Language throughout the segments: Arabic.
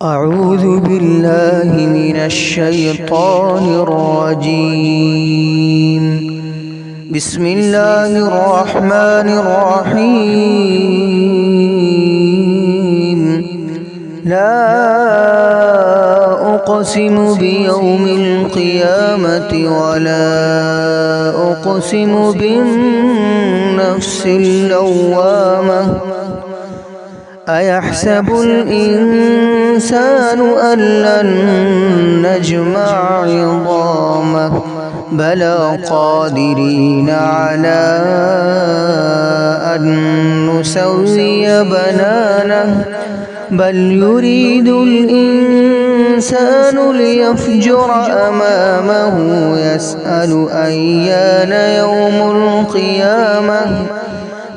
أعوذ بالله من الشيطان الرجيم. بسم الله الرحمن الرحيم. لا أقسم بيوم القيامة ولا أقسم بالنفس اللوامة. أيحسب الإنسان أن لن نجمع عظامه بلى قادرين على أن نسوي بنانه بل يريد الإنسان ليفجر أمامه يسأل أيان يوم القيامة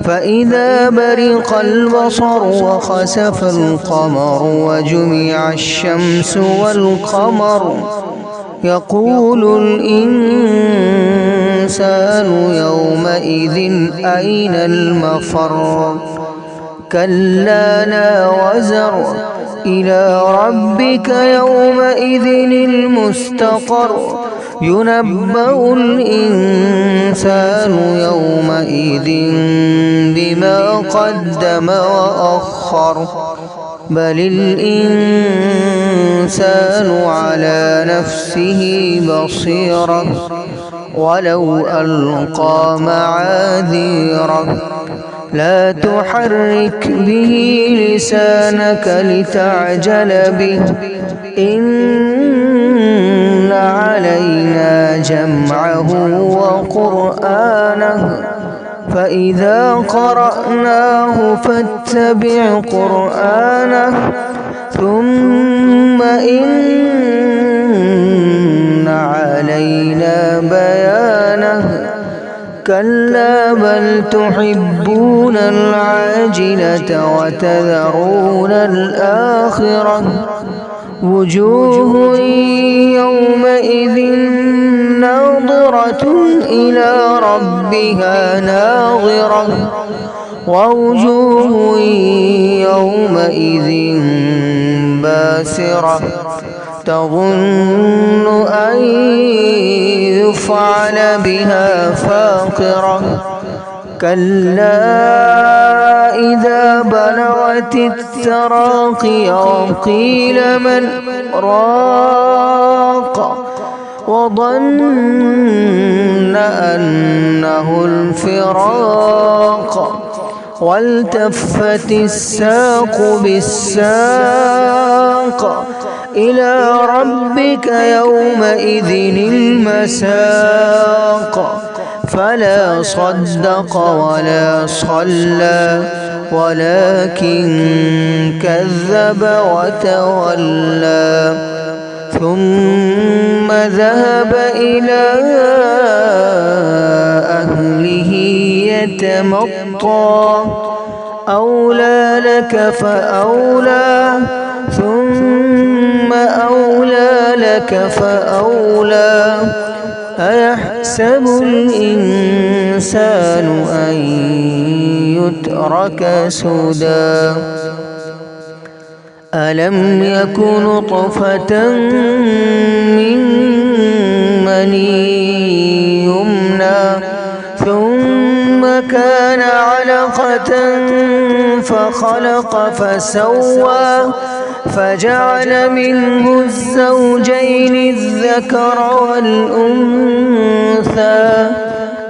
فإذا برق البصر وخسف القمر وجمع الشمس والقمر يقول الإنسان يومئذ أين المفر كلا لا وزر إلى ربك يومئذ المستقر ينبأ الإنسان يومئذ بما قدم وأخر بل الإنسان على نفسه بصيرة ولو ألقى معاذيره لا تحرك به لسانك لتعجل به إن علينا جمعه وقرآنه فإذا قرأناه فاتبع قرآنه ثم إن علينا بيانه كلا بل تحبون العاجلة وتذرون الآخرة وجوه يومئذ ناظرة إلى ربها ناظرة ووجوه يومئذ باسرة تظن أن يفعل بها فاقرة كلا إذا بلغت التراقي وقيل من راق وظن أنه الفراق والتفت الساق بالساق إلى ربك يومئذ المساق فلا صدق ولا صلى ولكن كذب وتولى ثم ذهب إلى أهله يتمطى أولى لك فأولى ثم أولى لك فأولى أيحسب الإنسان أن يترك سدى ألم يك نطفة من مني يمنى ثم كان علقة فخلق فسوى فجعل منه الزوجين الذكر والأنثى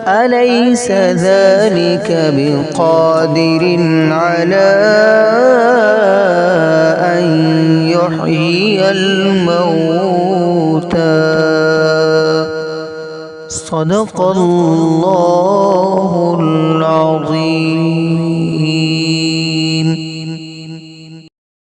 أليس ذلك بقادر على أن يحيي الموتى صدق الله العظيم.